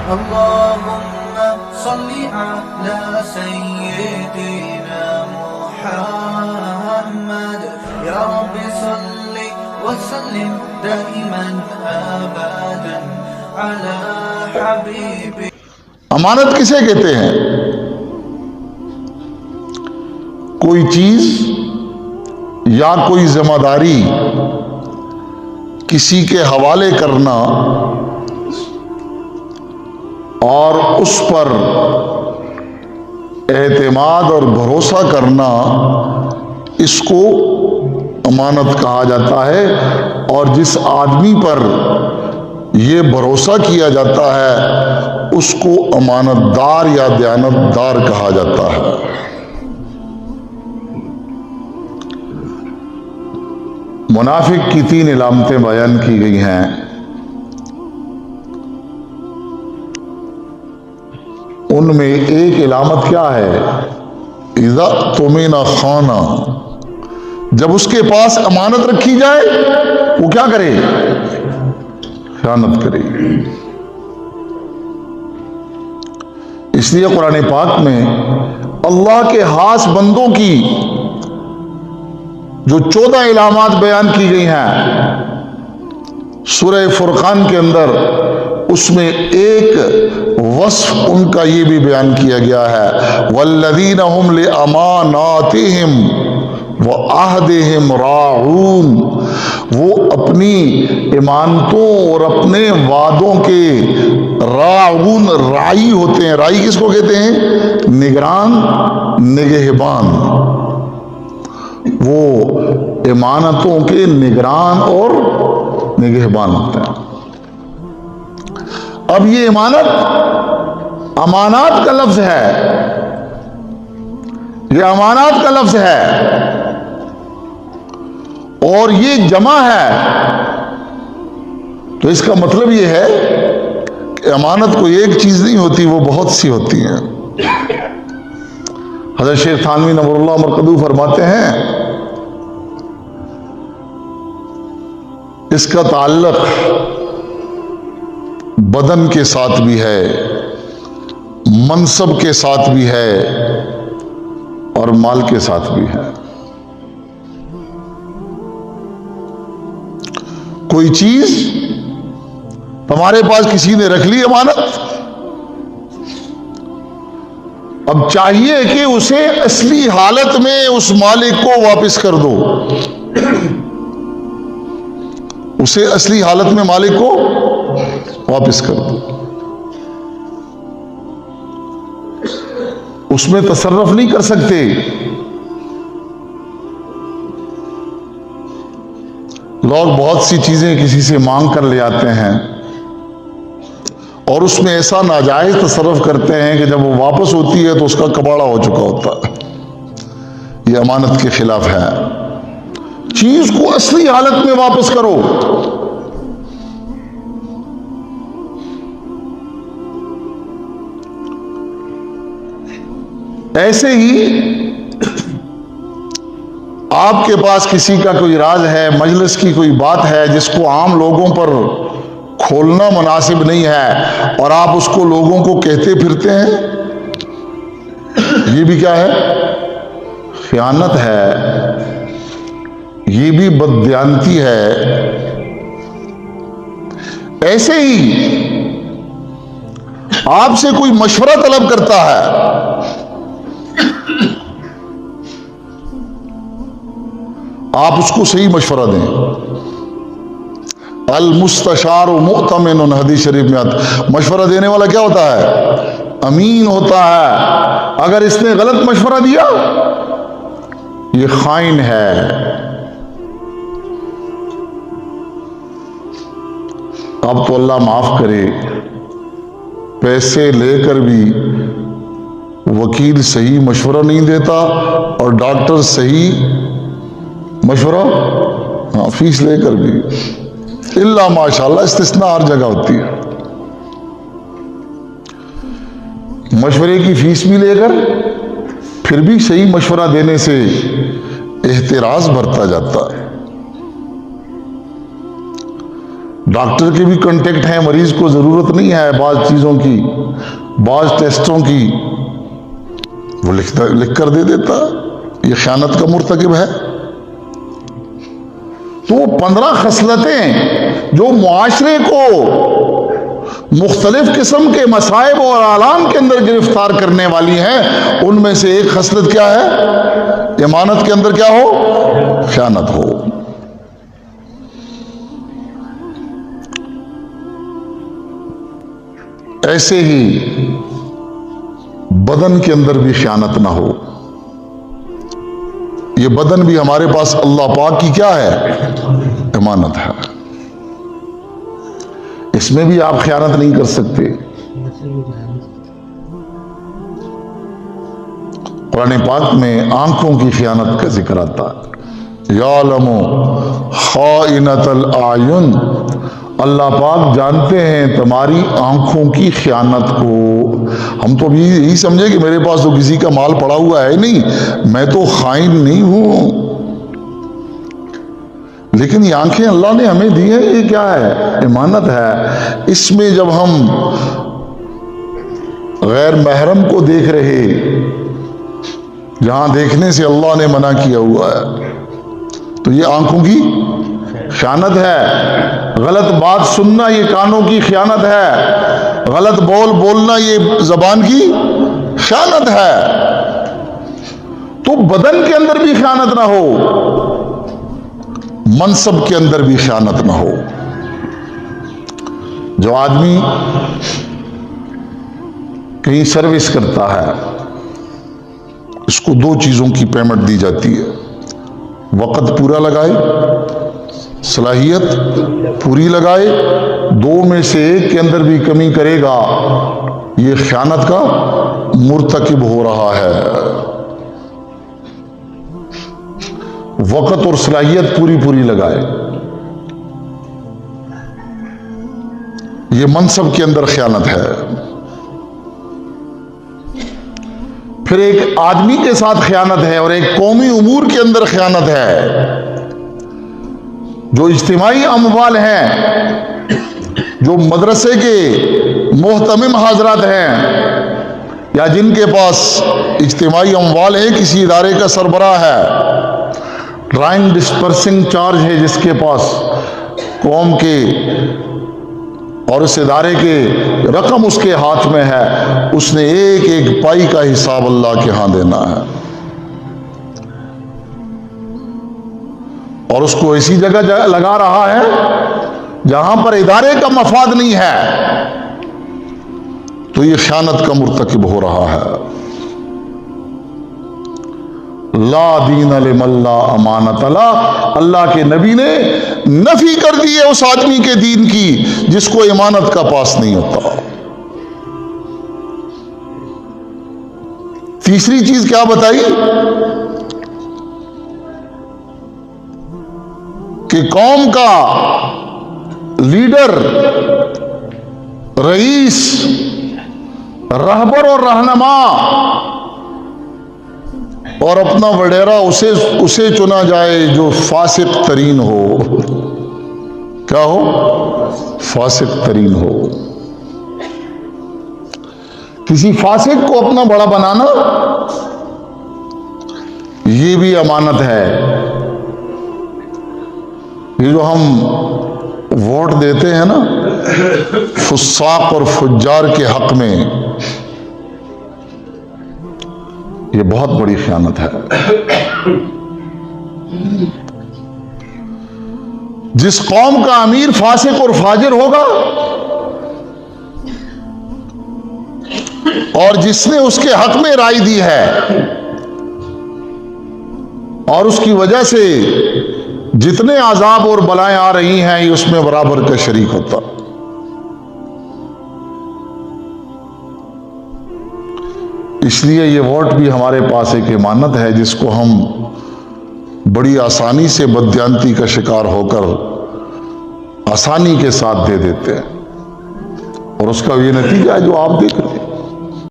अल्लाहुम्मा सल्ली अला सय्यिदिना मुहम्मद या रब्बि सल्ली व सल्लिम दाइमन अबदन अला हबीबी। अमानत किसे कहते हैं? कोई चीज या कोई जिम्मेदारी किसी के हवाले करना और उस पर एतमाद और भरोसा करना, इसको अमानत कहा जाता है। और जिस आदमी पर यह भरोसा किया जाता है उसको अमानतदार या दयानतदार कहा जाता है। मुनाफिक की 3 इलामतें बयान की गई हैं। उनमें एक इलामत क्या है? इज़ा तुमिना खाना, जब उसके पास अमानत रखी जाए वो क्या करे? खयानत करे। इसलिए कुरान पाक में अल्लाह के खास बंदों की जो 14 इलामात बयान की गई हैं सूरह फुरकान के अंदर, उसमें एक वस्फ उनका ये भी बयान किया गया है, वल्लज़ीना हुम लिअमानातिहिम व अहदिहिम राऊन। वो अपनी इमानतों और अपने वादों के राऊन, राई होते हैं। राई किसको कहते हैं? निगरान, निगहबान। वो इमानतों के निगरान और निगहबान होते हैं। अब ये इमानत अमानात का लफ्ज है, ये अमानात का लफ्ज है और ये जमा है। तो इसका मतलब ये है कि अमानत कोई एक चीज नहीं होती, वो बहुत सी होती हैं। हज़रत शेख थानवी नवरुल्लाह मरकदू फरमाते हैं, इसका ताल्लुक बदन के साथ भी है, मनसब के साथ भी है और माल के साथ भी है। कोई चीज तुम्हारे पास किसी ने रख ली अमानत, अब चाहिए कि उसे असली हालत में उस मालिक को वापस कर दो। उसे असली हालत में मालिक को वापस कर दो। उसमें तसर्रुफ नहीं कर सकते। लोग बहुत सी चीजें किसी से मांग कर ले आते हैं और उसमें ऐसा नाजायज तसर्रुफ करते हैं कि जब वो वापस होती है तो उसका कबाड़ा हो चुका होता है। ये अमानत के खिलाफ है। चीज को असली हालत में वापस करो। ऐसे ही आपके पास किसी का कोई राज है, मजलिस की कोई बात है जिसको आम लोगों पर खोलना मुनासिब नहीं है और आप उसको लोगों को कहते फिरते हैं, ये भी क्या है? खयानत है। ये भी बददियानती है। ऐसे ही आपसे कोई मशवरा तलब करता है, आप उसको सही मशवरा दें। अल मुस्तशार मुअतमिन, हदीस शरीफ में आता। मशवरा देने वाला क्या होता है? अमीन होता है। अगर इसने गलत मशवरा दिया ये खाइन है। अब तो अल्लाह माफ करे, पैसे लेकर भी वकील सही मशवरा नहीं देता और डॉक्टर सही मशवरा, हाँ, फीस लेकर भी, इल्ला माशाल्लाह, इस्तिस्ना हर जगह होती है। मशवरे की फीस भी लेकर फिर भी सही मशवरा देने से एहतराज बढ़ता जाता है। डॉक्टर के भी कांटेक्ट हैं, मरीज को जरूरत नहीं है बाज चीजों की, बाज टेस्टों की, वो लिख कर दे देता। ये खयानत का मुर्तकिब है। तो वो 15 खसलतें जो मुआशरे को मुख्तलिफ किस्म के मसाइब और आलाम के अंदर गिरफ्तार करने वाली हैं, उनमें से एक खसलत क्या है? इमानत के अंदर क्या हो? खयानत हो। ऐसे ही बदन के अंदर भी खयानत ना हो। ये बदन भी हमारे पास अल्लाह पाक की क्या है? इमानत है। इसमें भी आप खयानत नहीं कर सकते। कुरान पाक में आंखों की खयानत का जिक्र आता है। यालमु खाइनतल आयुन, अल्लाह पाक जानते हैं तुम्हारी आंखों की खयानत को। हम तो भी यही समझे कि मेरे पास तो किसी का माल पड़ा हुआ है नहीं, मैं तो खाइन नहीं हूं। लेकिन ये आंखें अल्लाह ने हमें दी है, ये क्या है? इमानत है। इसमें जब हम गैर महरम को देख रहे, जहां देखने से अल्लाह ने मना किया हुआ है, तो ये आंखों की खयानत है। गलत बात सुनना ये कानों की खयानत है। गलत बोलना ये जबान की खयानत है। तो बदन के अंदर भी खयानत ना हो, मनसब के अंदर भी खयानत ना हो। जो आदमी कहीं सर्विस करता है, इसको 2 चीजों की पेमेंट दी जाती है। वक़्त पूरा लगाए, सलाहियत पूरी लगाए। 2 में से एक के अंदर भी कमी करेगा, ये खयानत का मुर्तकिब हो रहा है। वक़्त और सलाहियत पूरी लगाए, ये मनसब के अंदर खयानत है। फिर एक आदमी के साथ खयानत है और एक कौमी उमूर के अंदर खयानत है। जो इज्तिमाई अमवाल हैं, जो मदरसे के मोहतमिम हाजरात हैं, या जिनके पास इज्तिमाई अमवाल है, किसी इदारे का सरबराह है, ड्राइंग डिस्पर्सिंग चार्ज है जिसके पास कौम के और इस इदारे के रकम उसके हाथ में है, उसने एक एक पाई का हिसाब अल्लाह के यहां देना है। और उसको ऐसी जगह लगा रहा है जहां पर इदारे का मफाद नहीं है, तो ये खयानत का मुर्तकिब हो रहा है। ला दीन लिमल्ला अमानत अला, अल्लाह के नबी ने नफी कर दी है उस आदमी के दीन की जिसको इमानत का पास नहीं होता। तीसरी चीज क्या बताई कि कौम का लीडर, रईस, रहबर और रहनुमा और अपना वडेरा उसे चुना जाए जो फासिक तरीन हो। क्या हो? फासिक तरीन हो। किसी फासिक को अपना बड़ा बनाना, ये भी अमानत है। ये जो हम वोट देते हैं ना फुस्साक और फुज्जार के हक में, ये बहुत बड़ी खयानत है। जिस कौम का अमीर फासिक और फाजिर होगा और जिसने उसके हक में राय दी है और उसकी वजह से जितने आजाब और बलाएं आ रही हैं, ये उसमें बराबर का शरीक होता। इसलिए ये वोट भी हमारे पास एक इमानत है जिसको हम बड़ी आसानी से बदयांती का शिकार होकर आसानी के साथ दे देते हैं, और उसका ये नतीजा है जो आप देख रहे हैं।